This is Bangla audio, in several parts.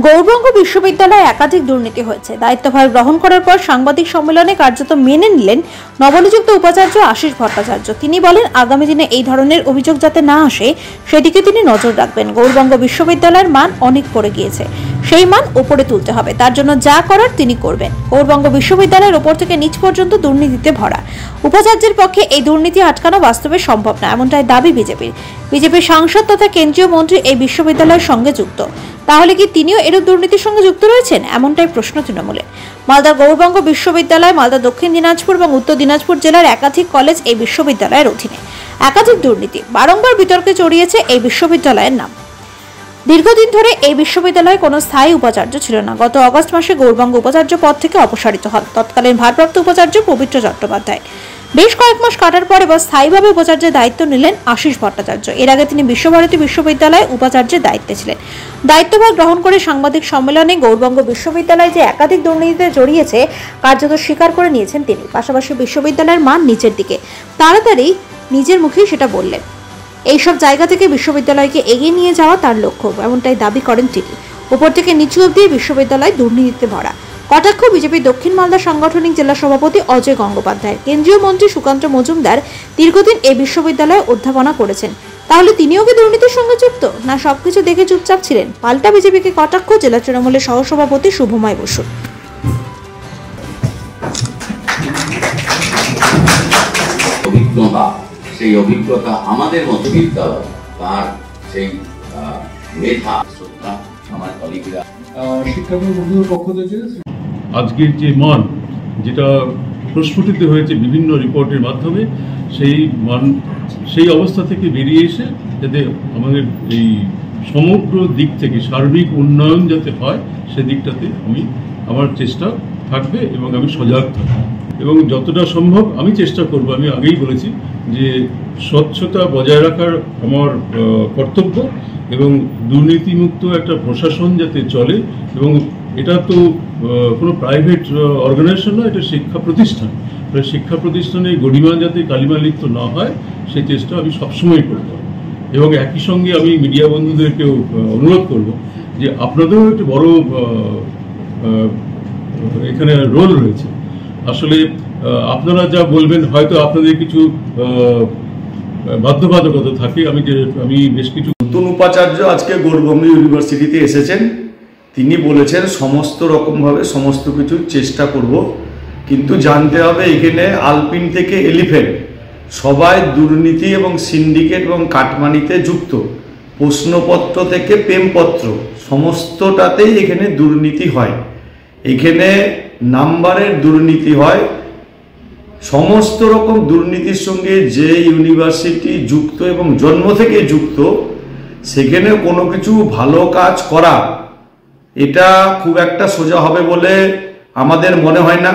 গৌড়বঙ্গ বিশ্ববিদ্যালয়ে একাধিক দুর্নীতি হয়েছে। দায়িত্বভার গ্রহণ করার পর সাংবাদিক সম্মেলনে কার্যত মেনে নিলেন নবনিযুক্ত উপাচার্য আশিস ভট্টাচার্য। তিনি বলেন, আগামী দিনে এই ধরনের অভিযোগ যাতে না আসে সেদিকে তিনি নজর রাখবেন। গৌড়বঙ্গ বিশ্ববিদ্যালয়ের মান অনেক পড়ে গিয়েছে, সেই মান উপরে তুলতে হবে, তার জন্য যা করার তিনি করবেন। গৌড়বঙ্গ বিশ্ববিদ্যালয়ের ওপর থেকে নিচ পর্যন্ত দুর্নীতিতে ভরা। উপাচার্যের পক্ষে এই দুর্নীতি আটকানো বাস্তবে সম্ভব না, এমনটাই দাবি বিজেপির সাংসদ তথা কেন্দ্রীয় মন্ত্রী এই বিশ্ববিদ্যালয়ের সঙ্গে যুক্ত। তাহলে কি তিনিও এরূপ দুর্নীতির সঙ্গে যুক্ত রয়েছেন? এমনটাই প্রশ্ন তৃণমূলের। মালদা গৌড়বঙ্গ বিশ্ববিদ্যালয়, মালদা দক্ষিণ দিনাজপুর এবং উত্তর দিনাজপুর জেলার একাধিক কলেজ এই বিশ্ববিদ্যালয়ের অধীনে। একাধিক দুর্নীতি, বারংবার বিতর্কে জড়িয়েছে এই বিশ্ববিদ্যালয়ের নাম। দীর্ঘদিন ধরে এই বিশ্ববিদ্যালয়ে কোনো স্থায়ী উপাচার্য ছিল না। গত অগস্ট মাসে গৌড়বঙ্গ উপাচার্য পদ থেকে অপসারিত হন তৎকালীন ভারপ্রাপ্ত উপাচার্য পবিত্র চট্টোপাধ্যায়। বেশ কয়েক মাস কাটার পর এবার স্থায়ীভাবে উপাচার্যের দায়িত্ব নিলেন আশিস ভট্টাচার্য। এর আগে তিনি বিশ্বভারতী বিশ্ববিদ্যালয়ে উপাচার্যের দায়িত্বে ছিলেন। দায়িত্বভার গ্রহণ করে সাংবাদিক সম্মেলনে গৌড়বঙ্গ বিশ্ববিদ্যালয় যে একাধিক দুর্নীতিতে জড়িয়েছে কার্যত স্বীকার করে নিয়েছেন তিনি। পাশাপাশি বিশ্ববিদ্যালয়ের মান নিচের দিকে, তাড়াতাড়ি নিজের মুখেই সেটা বললেন। এইসব জায়গা থেকে বিশ্ববিদ্যালয়কে এগিয়ে নিয়ে যাওয়া তার লক্ষ্য, এমনটাই দাবি করেন তিনি। উপর থেকে নিচু অব্দি বিশ্ববিদ্যালয় দুর্নীতিতে ভরা। কটাক্ষ বিজেপি দক্ষিণ মালদা সাংগঠনিক জেলা সভাপতি অজয় গঙ্গোপাধ্যায়। কেন্দ্রীয় মন্ত্রী সুকান্ত মজুমদার দীর্ঘদিন এই বিশ্ববিদ্যালয়ে অধ্যাপনা করেছেন। তাহলে তিনিও কি দুর্নীতির সঙ্গে যুক্ত, না সবকিছু দেখে চুপচাপ ছিলেন? পাল্টা বিজেপিকে কটাক্ষ জেলা তৃণমূলের সহসভাপতি শুভময় বসু। সেই অভিজ্ঞতা আমাদের মতো বিদ্যালয়, তার সেই মেধা, শ্রদ্ধা আমার কলিগরা শিক্ষার্থী বন্ধুদের পক্ষ থেকে আজকের যে মান যেটা প্রস্ফুটিত হয়েছে বিভিন্ন রিপোর্টের মাধ্যমে, সেই মান সেই অবস্থা থেকে বেরিয়ে এসে যাতে আমাদের এই সমগ্র দিক থেকে সার্বিক উন্নয়ন যাতে হয় সেদিকটাতে আমার চেষ্টা থাকবে এবং আমি সজাগ থাকবো এবং যতটা সম্ভব আমি চেষ্টা করব। আমি আগেই বলেছি যে স্বচ্ছতা বজায় রাখার আমার কর্তব্য এবং দুর্নীতিমুক্ত একটা প্রশাসন যাতে চলে। এবং এটা তো কোনো প্রাইভেট অর্গানাইজেশন নয়, এটা শিক্ষা প্রতিষ্ঠান। শিক্ষা প্রতিষ্ঠানে গরিমা যাতে কালিমালিপ্ত না হয় সেই চেষ্টা আমি সবসময় করব। এবং একই সঙ্গে আমি মিডিয়া বন্ধুদেরকেও অনুরোধ করব যে আপনাদেরও একটু বড় এখানে রোল রয়েছে। আসলে আপনারা যা বলবেন, হয়তো আপনাদের কিছু বাধ্যবাধকতা থাকে। আমি বেশ কিছু নতুন উপাচার্য আজকে গৌড়বঙ্গ ইউনিভার্সিটিতে এসেছেন। তিনি বলেছেন সমস্ত রকমভাবে সমস্ত কিছুর চেষ্টা করব, কিন্তু জানতে হবে এখানে আলপিন থেকে এলিফেন্ট সবাই দুর্নীতি এবং সিন্ডিকেট এবং কাটমানিতে যুক্ত। প্রশ্নপত্র থেকে প্রেমপত্র সমস্তটাতেই এখানে দুর্নীতি হয়। এখানে নাম্বারের দুর্নীতি হয়। সমস্ত রকম দুর্নীতির সঙ্গে যে ইউনিভার্সিটি যুক্ত এবং জন্ম থেকে যুক্ত, সেখানে কোনো কিছু ভালো কাজ করা এটা খুব একটা সোজা হবে বলে আমাদের মনে হয় না।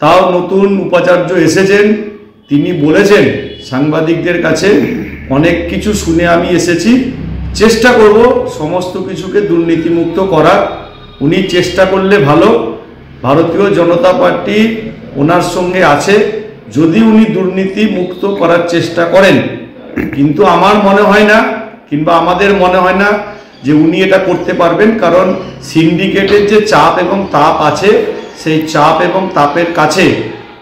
তাও নতুন উপাচার্য এসেছেন, তিনি বলেছেন সাংবাদিকদের কাছে অনেক কিছু শুনে আমি এসেছি, চেষ্টা করব সমস্ত কিছুকে দুর্নীতিমুক্ত করার। উনি চেষ্টা করলে ভালো। ভারতীয় জনতা পার্টি ওনার সঙ্গে আছে যদি উনি দুর্নীতি মুক্ত করার চেষ্টা করেন, কিন্তু আমার মনে হয় না কিংবা আমাদের মনে হয় না যে উনি এটা করতে পারবেন। কারণ সিন্ডিকেটের যে চাপ এবং তাপ আছে, সেই চাপ এবং তাপের কাছে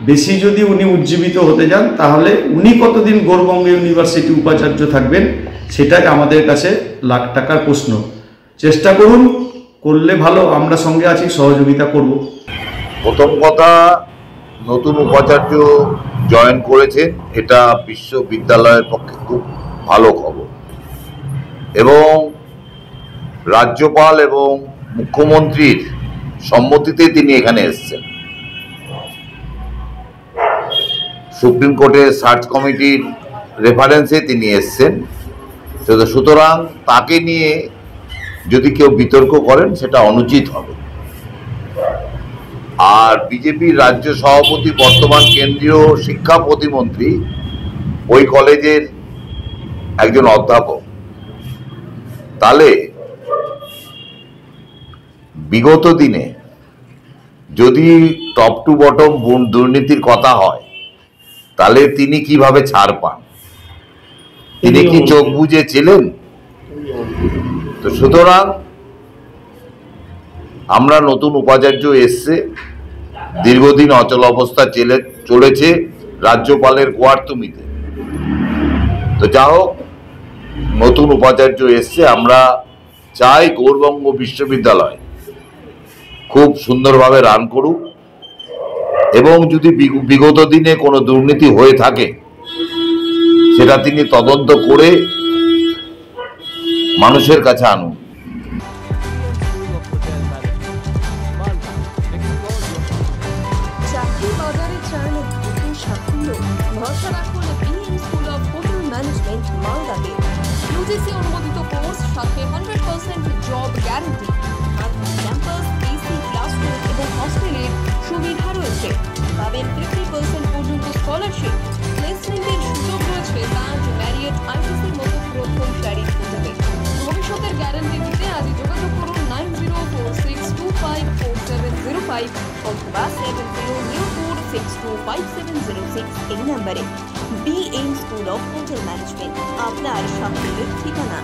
বেশি যদি উনি উজ্জীবিত হতে যান, তাহলে উনি কতদিন গৌড়বঙ্গ ইউনিভার্সিটি উপাচার্য থাকবেন সেটাই আমাদের কাছে লাখ টাকার প্রশ্ন। চেষ্টা করুন, করলে ভালো, আমরা সঙ্গে আছি, সহযোগিতা করব। প্রথম কথা, নতুন উপাচার্য জয়েন করেছে, এটা বিশ্ববিদ্যালয়ের পক্ষে খুব ভালো খবর। এবং রাজ্যপাল এবং মুখ্যমন্ত্রীর সম্মতিতে তিনি এখানে এসেছেন। সুপ্রিম কোর্টের সার্চ কমিটির রেফারেন্সে তিনি এসেছেন। সুতরাং তাকে নিয়ে যদি কেউ বিতর্ক করেন সেটা অনুচিত হবে। আর বিজেপির রাজ্য সভাপতি, বর্তমান কেন্দ্রীয় শিক্ষা প্রতিমন্ত্রী, ওই কলেজের একজন অধ্যাপক। তাহলে বিগত দিনে যদি টপ টু বটম দুর্নীতির কথা হয়, তাহলে তিনি কিভাবে ছাড় পান? তিনি কি চোখ বুজে ছিলেন? তো সুতরাং আমরা নতুন উপাচার্য এসছে, দীর্ঘদিন অচল অবস্থা চলেছে রাজ্যপালের কোয়ার্তুমিতে। তো যা হোক, নতুন উপাচার্য এসছে, আমরা চাই গৌড়বঙ্গ বিশ্ববিদ্যালয় খুব সুন্দরভাবে রান করুক, এবং যদি বিগত দিনে কোনো দুর্নীতি হয়ে থাকে সেটা তিনি তদন্ত করে মানুষের কাছে আনুন। চাকরি বাজারে চান দ্রুত সাফল্য, ভরসা রাখুন BM school of hotel management মালদাতে। ইউজিসি অনুমোদিত কোর্স, সাথে 100% জব গ্যারান্টি, আর ক্যাম্পাস, এসি ক্লাসরুম এবং হস্টেলের সুবিধা রয়েছে। পাবেন 50% পর্যন্ত স্কলারশিপ। প্লেসমেন্টের সুযোগ রয়েছে তাজ, ম্যারিয়ট, আইটিসির মতো প্রথম সারির হোটেলে। ভবিষ্যতের গ্যারান্টি দিতে আজই যোগাযোগ করুন 9046254705 অথবা 7004625706 এই নম্বরে। BM school of hotel management, আপনার সাফল্যের ঠিকানা।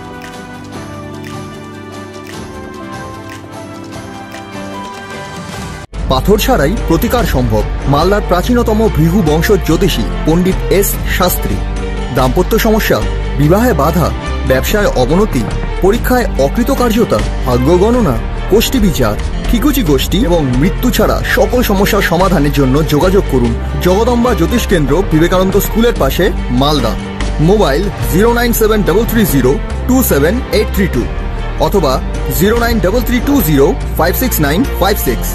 পাথর ছাড়াই প্রতিকার সম্ভব। মালদার প্রাচীনতম ভৃগু বংশ জ্যোতিষী পণ্ডিত এস শাস্ত্রী। দাম্পত্য সমস্যা, বিবাহে বাধা, ব্যবসায় অবনতি, পরীক্ষায় অকৃতকার্যতা, ভাগ্য গণনা, কোষ্ঠী বিচার, ঠিকুচি গোষ্ঠী এবং মৃত্যু ছাড়া সকল সমস্যার সমাধানের জন্য যোগাযোগ করুন জগদম্বা জ্যোতিষ কেন্দ্র, বিবেকানন্দ স্কুলের পাশে, মালদা। মোবাইল 09733027832 অথবা 09332056956।